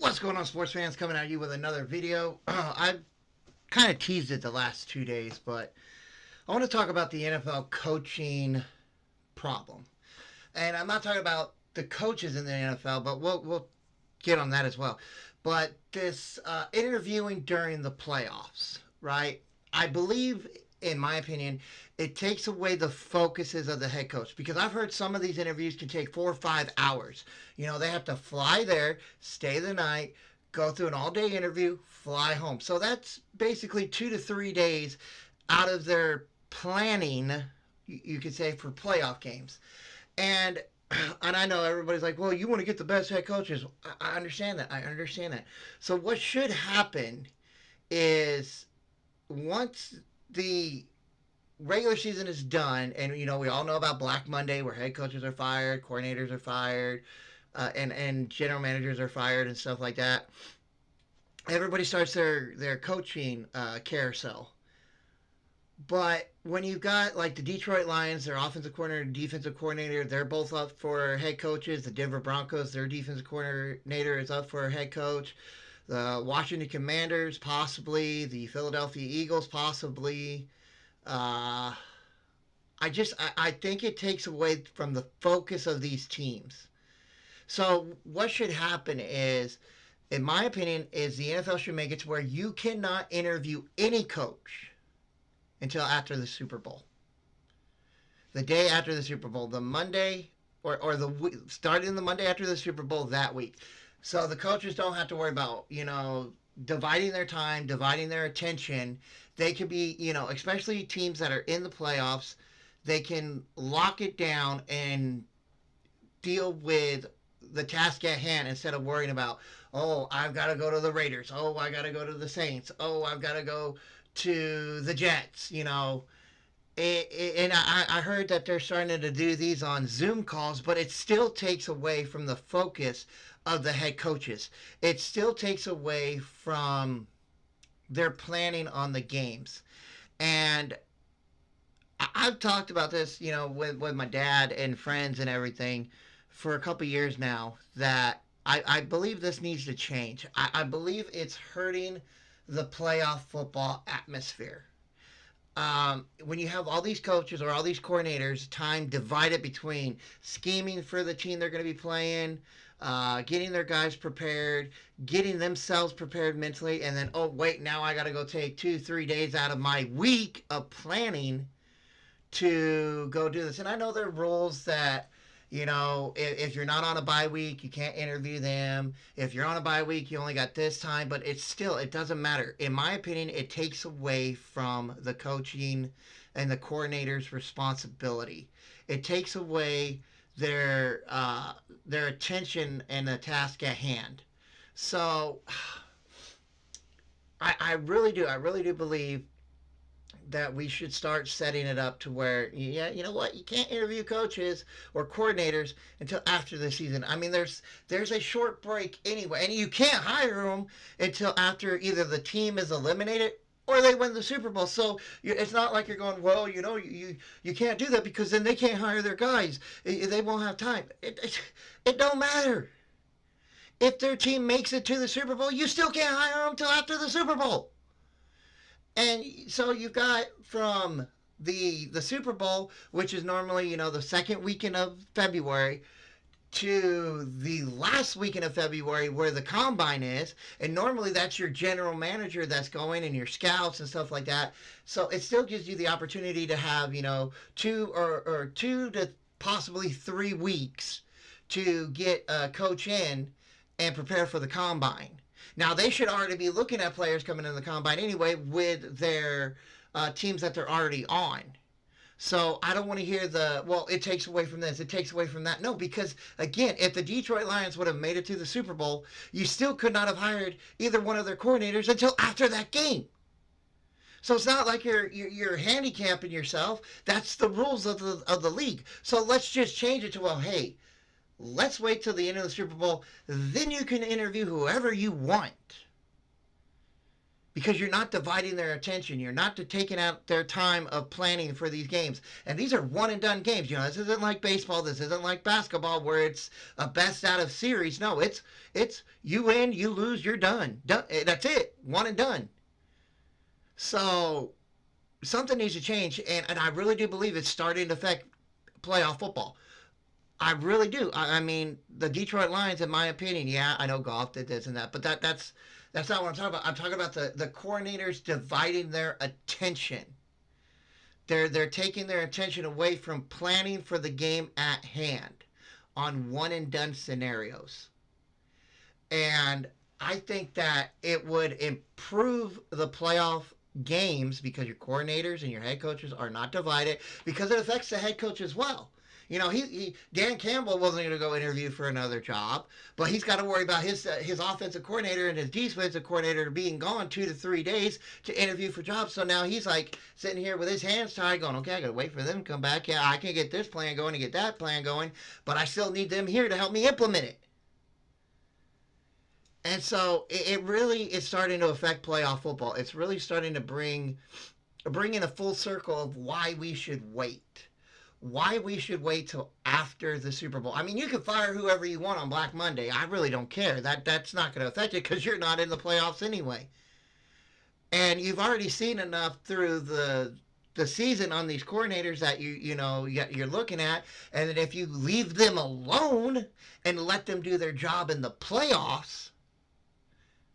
What's going on, sports fans? Coming at you with another video. I've kind of teased it the last 2 days, but I want to talk about the NFL coaching problem. And I'm not talking about the coaches in the NFL, but we'll get on that as well. But this interviewing during the playoffs, right? I believe, in my opinion, it takes away the focuses of the head coach, because I've heard some of these interviews can take 4 or 5 hours. They have to fly there, stay the night, go through an all-day interview, fly home. So that's basically 2 to 3 days out of their planning, you could say, for playoff games. And and I know everybody's like, well, you want to get the best head coaches. I understand that. I understand that. So what should happen is, once the regular season is done, and we all know about Black Monday, where head coaches are fired, coordinators are fired, and general managers are fired and stuff like that. Everybody starts their coaching carousel. But when you've got like the Detroit Lions, their offensive coordinator, defensive coordinator, they're both up for head coaches. The Denver Broncos, their defensive coordinator is up for head coach. The Washington Commanders, possibly. The Philadelphia Eagles, possibly. I think it takes away from the focus of these teams. So what should happen is, in my opinion, is the NFL should make it to where you cannot interview any coach until after the Super Bowl. The day after the Super Bowl, the Monday, or starting the Monday after the Super Bowl that week. So the coaches don't have to worry about, dividing their time, dividing their attention. They could be, especially teams that are in the playoffs, they can lock it down and deal with the task at hand instead of worrying about, oh, I've got to go to the Raiders. Oh, I got to go to the Saints. Oh, I've got to go to the Jets. And I heard that they're starting to do these on Zoom calls, but it still takes away from the focus of the head coaches. It still takes away from their planning on the games. And I've talked about this, with my dad and friends and everything for a couple years now, that I believe this needs to change. I believe it's hurting the playoff football atmosphere. When you have all these coaches or all these coordinators, time divided between scheming for the team they're going to be playing, getting their guys prepared, getting themselves prepared mentally, and then, oh, wait, now I got to go take 2-3 days out of my week of planning to go do this. And I know there are rules that, if you're not on a bye week, you can't interview them. If you're on a bye week, you only got this time. But it doesn't matter. In my opinion, it takes away from the coaching and the coordinator's responsibility. It takes away their attention and the task at hand. So I really do. I really do believe that we should start setting it up to where, you know what, you can't interview coaches or coordinators until after the season. I mean, there's a short break anyway, and you can't hire them until after either the team is eliminated or they win the Super Bowl. So it's not like you're going, well, you can't do that because then they can't hire their guys. They won't have time. It don't matter. If their team makes it to the Super Bowl, you still can't hire them till after the Super Bowl. And so you've got from the Super Bowl, which is normally, the second weekend of February, to the last weekend of February where the combine is. And normally that's your general manager that's going, and your scouts and stuff like that. So it still gives you the opportunity to have, 2 or 2 to possibly 3 weeks to get a coach in and prepare for the combine. Now, they should already be looking at players coming in the combine anyway with their teams that they're already on. So I don't want to hear it takes away from this, it takes away from that. No, because, again, if the Detroit Lions would have made it to the Super Bowl, you still could not have hired either one of their coordinators until after that game. So it's not like you're handicapping yourself. That's the rules of the league. So let's just change it to, well, hey, let's wait till the end of the Super Bowl. Then you can interview whoever you want. because you're not dividing their attention. You're not taking out their time of planning for these games. And these are one and done games. This isn't like baseball. This isn't like basketball where it's a best out of series. No, it's you win, you lose, you're done. That's it. One and done. So something needs to change, and I really do believe it's starting to affect playoff football. I really do. I mean, the Detroit Lions, in my opinion, yeah, I know Goff did this and that, but that's not what I'm talking about. I'm talking about the coordinators dividing their attention. They're taking their attention away from planning for the game at hand on one and done scenarios. And I think that it would improve the playoff games because your coordinators and your head coaches are not divided, because it affects the head coach as well. Dan Campbell wasn't going to go interview for another job, but he's got to worry about his offensive coordinator and his defensive coordinator being gone 2 to 3 days to interview for jobs. So now he's like sitting here with his hands tied, going, "Okay, I got to wait for them to come back. Yeah, I can get this plan going and get that plan going, but I still need them here to help me implement it." And so it really is starting to affect playoff football. It's really starting to bring in a full circle of why we should wait. Why we should wait till after the Super Bowl. I mean, you can fire whoever you want on Black Monday. I really don't care. That's not going to affect you because you're not in the playoffs anyway. And you've already seen enough through the season on these coordinators that you're looking at, and that if you leave them alone and let them do their job in the playoffs,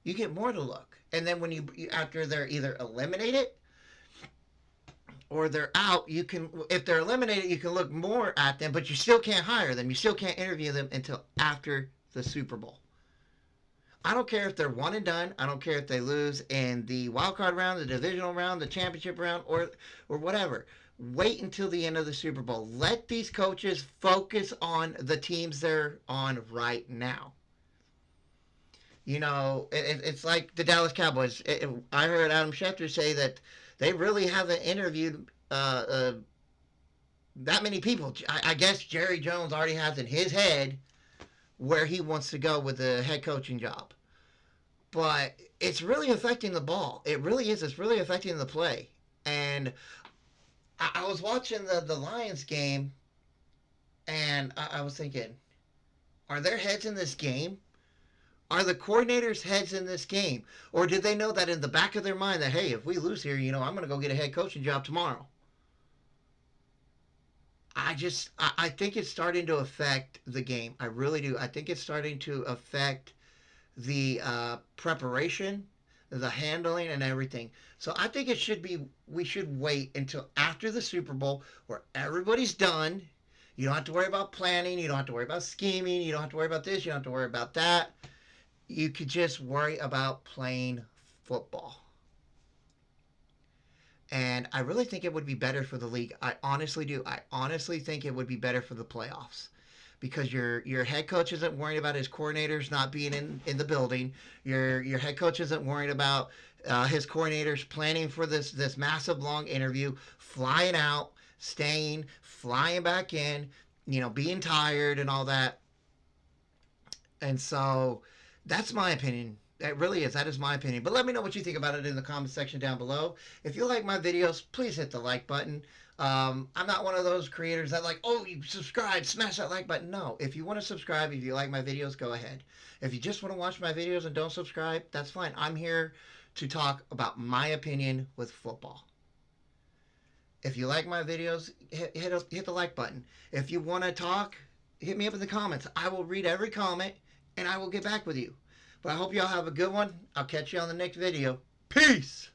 you get more to look. And then when after they're either eliminated or they're out, if they're eliminated, you can look more at them, but you still can't hire them. You still can't interview them until after the Super Bowl. I don't care if they're one and done. I don't care if they lose in the wild card round, the divisional round, the championship round, or whatever. Wait until the end of the Super Bowl. Let these coaches focus on the teams they're on right now. It's like the Dallas Cowboys. I heard Adam Schefter say that they really haven't interviewed that many people. I guess Jerry Jones already has in his head where he wants to go with the head coaching job. But it's really affecting the ball. It really is. It's really affecting the play. And I was watching the Lions game, and I was thinking, are their heads in this game? Are the coordinators' heads in this game? Or did they know that in the back of their mind that, hey, if we lose here, I'm going to go get a head coaching job tomorrow? I think it's starting to affect the game. I really do. I think it's starting to affect the preparation, the handling, and everything. So I think we should wait until after the Super Bowl where everybody's done. You don't have to worry about planning. You don't have to worry about scheming. You don't have to worry about this. You don't have to worry about that. You could just worry about playing football. And I really think it would be better for the league. I honestly do. I honestly think it would be better for the playoffs. Because your head coach isn't worried about his coordinators not being in the building. Your head coach isn't worried about his coordinators planning for this massive long interview, flying out, staying, flying back in, being tired and all that. And so that's my opinion. That really is. That is my opinion. But let me know what you think about it in the comment section down below. If you like my videos, please hit the like button. I'm not one of those creators that you subscribe, smash that like button. No. If you want to subscribe, if you like my videos, go ahead. If you just want to watch my videos and don't subscribe, that's fine. I'm here to talk about my opinion with football. If you like my videos, hit the like button. If you want to talk, hit me up in the comments. I will read every comment and I will get back with you. But I hope y'all have a good one. I'll catch you on the next video. Peace!